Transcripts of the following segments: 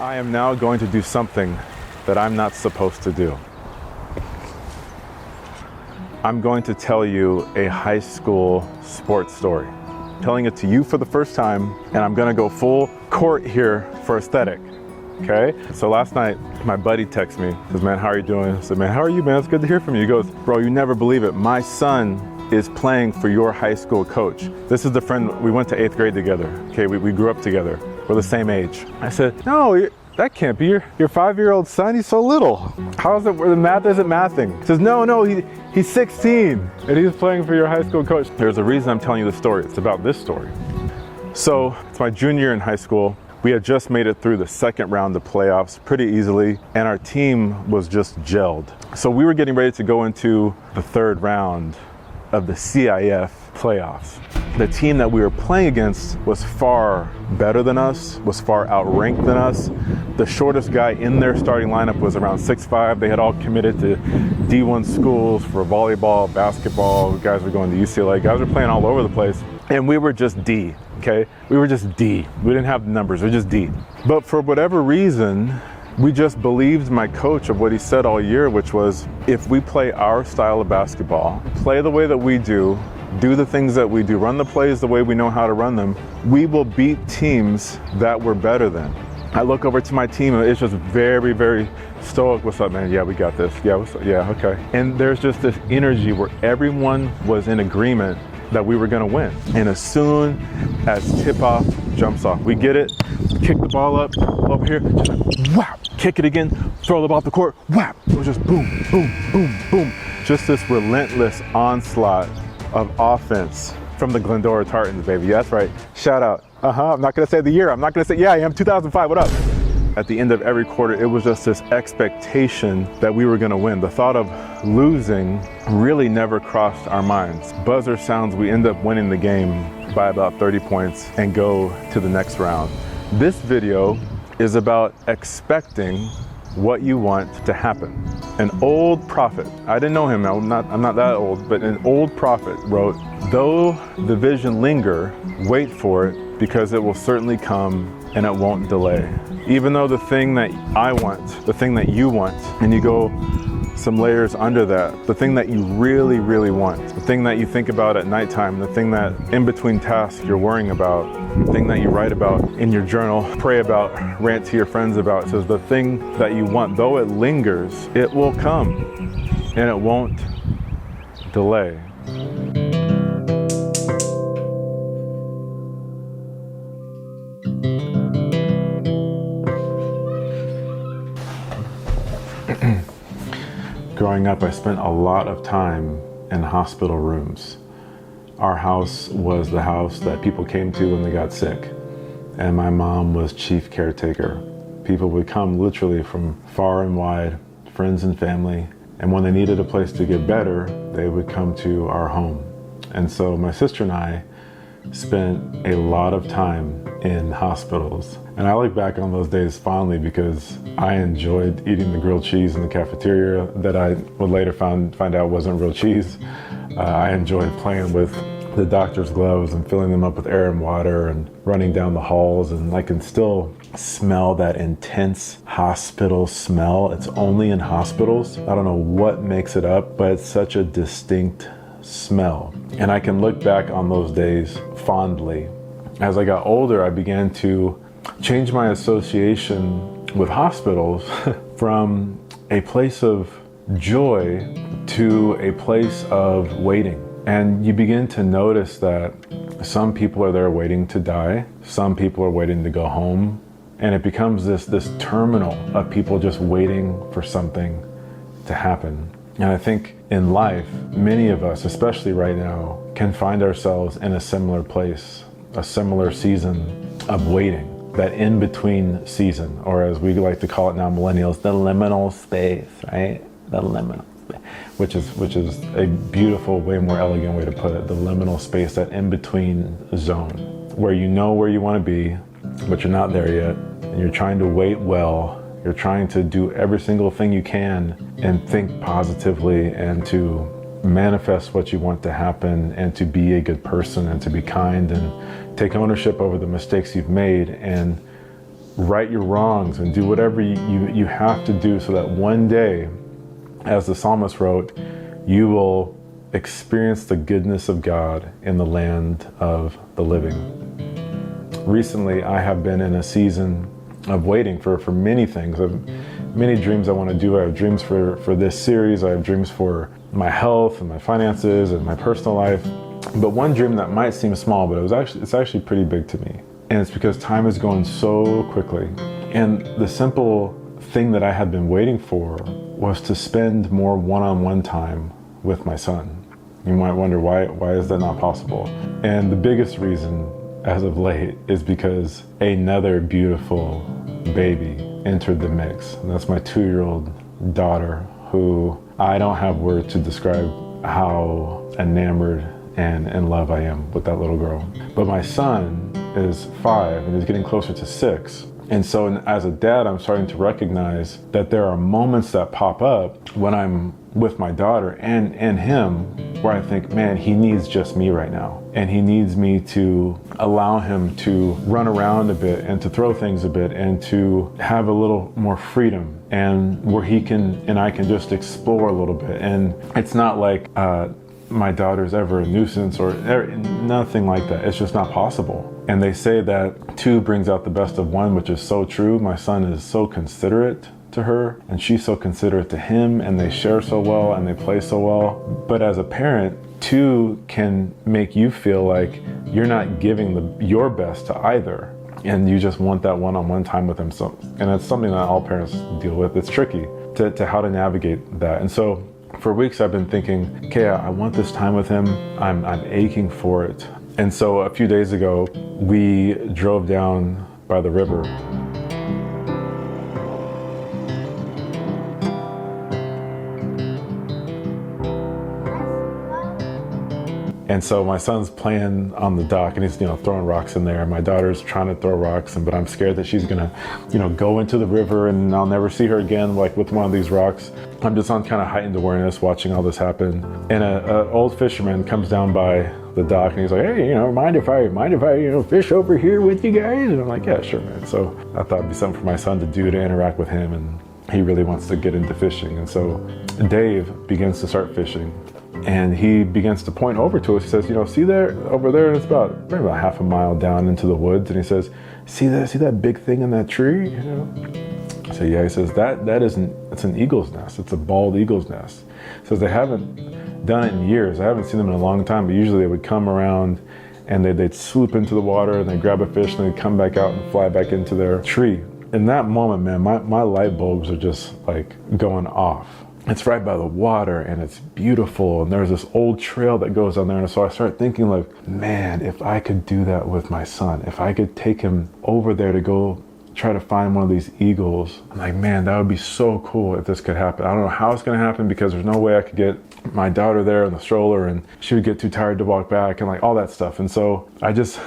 I am now going to do something that I'm not supposed to do. I'm going to tell you a high school sports story. I'm telling it to you for the first time, and I'm gonna go full court here for aesthetic, okay? So last night, my buddy texts me, says, man, how are you doing? I said, man, how are you, man? It's good to hear from you. He goes, bro, you never believe it. My son is playing for your high school coach. This is the friend, we went to 8th grade together, okay? We grew up together. We're the same age. I said, no, that can't be your 5-year-old son. He's so little. How is it where the math isn't mathing? He says, no, he's 16 and he's playing for your high school coach. There's a reason I'm telling you the story. It's about this story. So it's my junior year in high school. We had just made it through the second round of playoffs pretty easily, and our team was just gelled. So we were getting ready to go into the third round of the CIF playoffs. The team that we were playing against was far better than us, was far outranked than us. The shortest guy in their starting lineup was around 6'5". They had all committed to D1 schools for volleyball, basketball. Guys were going to UCLA. Guys were playing all over the place. And we were just D, okay? We were just D. We didn't have numbers, we were just D. But for whatever reason, we just believed my coach of what he said all year, which was, if we play our style of basketball, play the way that we do the things that we do, run the plays the way we know how to run them, we will beat teams that we're better than. I look over to my team and it's just very, very stoic. What's up, man? Yeah, we got this. Yeah, what's up? Yeah, okay. And there's just this energy where everyone was in agreement that we were gonna win. And as soon as tip-off jumps off, we get it, kick the ball up over here, just whap, kick it again, throw the ball off the court, whap. It was just boom, boom, boom, boom. Just this relentless onslaught of offense from the Glendora Tartans, baby. Yeah, that's right. Shout out. I'm not gonna say the year. I'm not gonna say, yeah, I am 2005, what up? At the end of every quarter, it was just this expectation that we were gonna win. The thought of losing really never crossed our minds. Buzzer sounds, we end up winning the game by about 30 points and go to the next round. This video is about expecting what you want to happen. An old prophet, I didn't know him, I'm not that old, but an old prophet wrote, though the vision linger, wait for it, because it will certainly come and it won't delay. Even though the thing that I want, the thing that you want, and you go some layers under that, the thing that you really, really want, the thing that you think about at nighttime, the thing that in between tasks you're worrying about, the thing that you write about in your journal, pray about, rant to your friends about, it says the thing that you want, though it lingers, it will come and it won't delay. Growing up, I spent a lot of time in hospital rooms. Our house was the house that people came to when they got sick, and my mom was chief caretaker. People would come literally from far and wide, friends and family, and when they needed a place to get better, they would come to our home. And so my sister and I spent a lot of time in hospitals. And I look back on those days fondly because I enjoyed eating the grilled cheese in the cafeteria that I would later find out wasn't real cheese. I enjoyed playing with the doctor's gloves and filling them up with air and water and running down the halls, and I can still smell that intense hospital smell. It's only in hospitals. I don't know what makes it up, but it's such a distinct smell. And I can look back on those days fondly. As I got older, I began to change my association with hospitals from a place of joy to a place of waiting. And you begin to notice that some people are there waiting to die, some people are waiting to go home, and it becomes this terminal of people just waiting for something to happen. And I think in life, many of us, especially right now, can find ourselves in a similar place, a similar season of waiting, that in-between season, or as we like to call it now, millennials, the liminal space, right? The liminal space, which is a beautiful, way more elegant way to put it, the liminal space, that in-between zone, where you know where you want to be, but you're not there yet, and you're trying to wait well. You're trying to do every single thing you can and think positively and to manifest what you want to happen and to be a good person and to be kind and take ownership over the mistakes you've made and right your wrongs and do whatever you have to do so that one day, as the psalmist wrote, you will experience the goodness of God in the land of the living. Recently, I have been in a season of waiting for many things. I have many dreams I want to do. I have dreams for this series. I have dreams for my health and my finances and my personal life. But one dream that might seem small, but it's actually pretty big to me. And it's because time is going so quickly. And the simple thing that I had been waiting for was to spend more one-on-one time with my son. You might wonder why is that not possible? And the biggest reason as of late is because another beautiful baby entered the mix. And that's my 2-year-old daughter, who I don't have words to describe how enamored and in love I am with that little girl. But my son is 5 and he's getting closer to 6. And so as a dad, I'm starting to recognize that there are moments that pop up when I'm with my daughter and him where I think, man, he needs just me right now. And he needs me to allow him to run around a bit and to throw things a bit and to have a little more freedom, and where he can and I can just explore a little bit. And it's not like my daughter's ever a nuisance or nothing like that. It's just not possible. And they say that 2 brings out the best of 1, which is so true. My son is so considerate to her and she's so considerate to him, and they share so well and they play so well. But as a parent, 2 can make you feel like you're not giving your best to either, and you just want that one-on-one time with them. So, and it's something that all parents deal with. It's tricky to how to navigate that. And so for weeks I've been thinking, okay, I want this time with him. I'm aching for it. And so a few days ago, we drove down by the river. And so my son's playing on the dock and he's, throwing rocks in there. My daughter's trying to throw rocks, but I'm scared that she's gonna, go into the river and I'll never see her again, like with one of these rocks. I'm just on kind of heightened awareness watching all this happen. And an old fisherman comes down by the dock and he's like, hey, mind if I fish over here with you guys? And I'm like, yeah, sure, man. So I thought it'd be something for my son to do, to interact with him, and he really wants to get into fishing. And so Dave begins to start fishing. And he begins to point over to us. He says, see there, over there, and it's maybe about half a mile down into the woods. And he says, see that big thing in that tree? I say, yeah. He says, it's an eagle's nest. It's a bald eagle's nest. He says, they haven't done it in years. I haven't seen them in a long time, but usually they would come around and they'd swoop into the water and they'd grab a fish and they'd come back out and fly back into their tree. In that moment, man, my light bulbs are just like going off. It's right by the water and it's beautiful, and there's this old trail that goes on there. And so I start thinking, like, man, if I could do that with my son, if I could take him over there to go try to find one of these eagles, I'm like, man, that would be so cool if this could happen. I don't know how it's gonna happen, because there's no way I could get my daughter there in the stroller and she would get too tired to walk back and like all that stuff. And so I just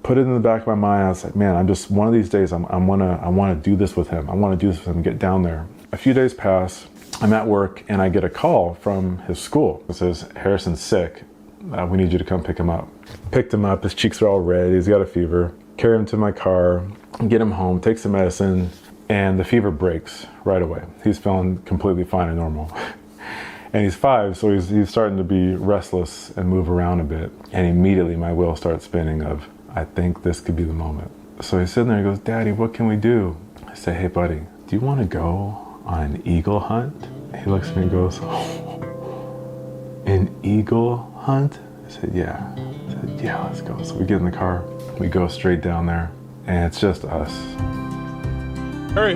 put it in the back of my mind. I was like, man, I'm just, one of these days I wanna do this with him. I wanna do this with him, get down there. A few days pass. I'm at work and I get a call from his school. It says, Harrison's sick. We need you to come pick him up. Picked him up, his cheeks are all red, he's got a fever. Carry him to my car, get him home, take some medicine, and the fever breaks right away. He's feeling completely fine and normal. And he's 5, so he's starting to be restless and move around a bit. And immediately my wheel starts spinning of, I think this could be the moment. So he's sitting there, he goes, Daddy, what can we do? I say, hey buddy, do you want to go on an eagle hunt? He looks at me and goes, oh, an eagle hunt? I said, yeah. I said, yeah, let's go. So we get in the car, we go straight down there, and it's just us. Hurry.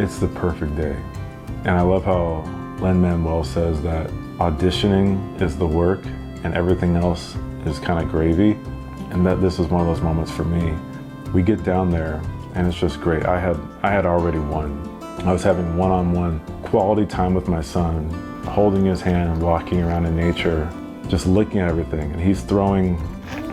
It's the perfect day. And I love how Lin-Manuel says that auditioning is the work and everything else is kind of gravy. And that this is one of those moments for me. We get down there and it's just great. I had already won. I was having one-on-one quality time with my son, holding his hand, walking around in nature, just looking at everything. And he's throwing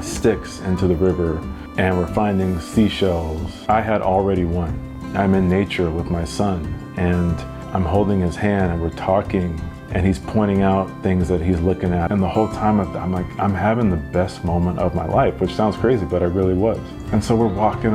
sticks into the river and we're finding seashells. I had already won. I'm in nature with my son and I'm holding his hand and we're talking and he's pointing out things that he's looking at. And the whole time I'm like, I'm having the best moment of my life, which sounds crazy, but I really was. And so we're walking.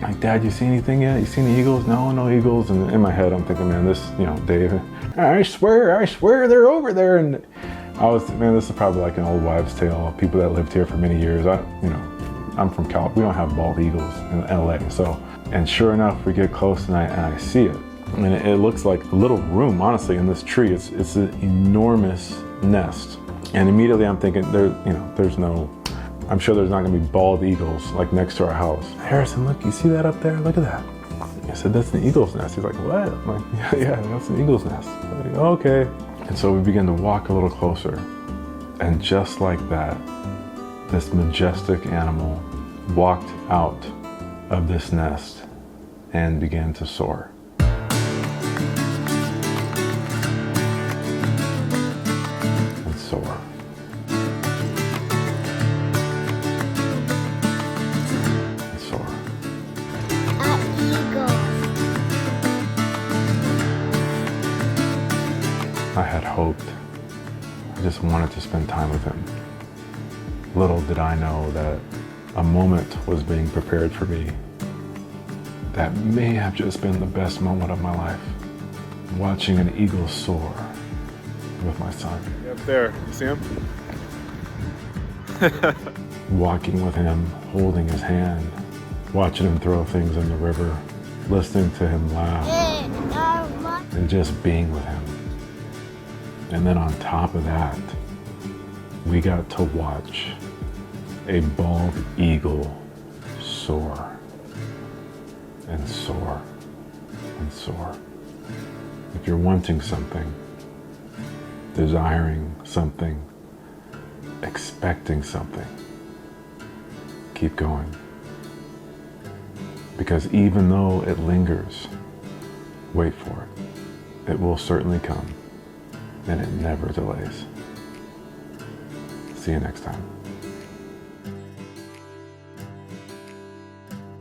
Like, Dad, you see anything yet? You seen the eagles? No eagles. And in my head, I'm thinking, man, this, Dave, I swear they're over there. And this is probably like an old wives' tale. People that lived here for many years. I'm from California. We don't have bald eagles in LA. So, and sure enough, we get close and I see it. And it looks like a little room, honestly, in this tree. It's an enormous nest. And immediately I'm thinking, I'm sure there's not gonna be bald eagles like next to our house. Harrison, look, you see that up there? Look at that. I said, that's an eagle's nest. He's like, what? I'm like, yeah, that's an eagle's nest. I'm like, okay. And so we begin to walk a little closer. And just like that, this majestic animal walked out of this nest and began to soar. And soar. And soar. I had hoped. I just wanted to spend time with him. Little did I know that a moment was being prepared for me that may have just been the best moment of my life. Watching an eagle soar with my son. Up there, you see him? Walking with him, holding his hand, watching him throw things in the river, listening to him laugh, and just being with him. And then on top of that, we got to watch a bald eagle soar and soar and soar. If you're wanting something, desiring something, expecting something, keep going. Because even though it lingers, wait for it. It will certainly come, and it never delays. See you next time.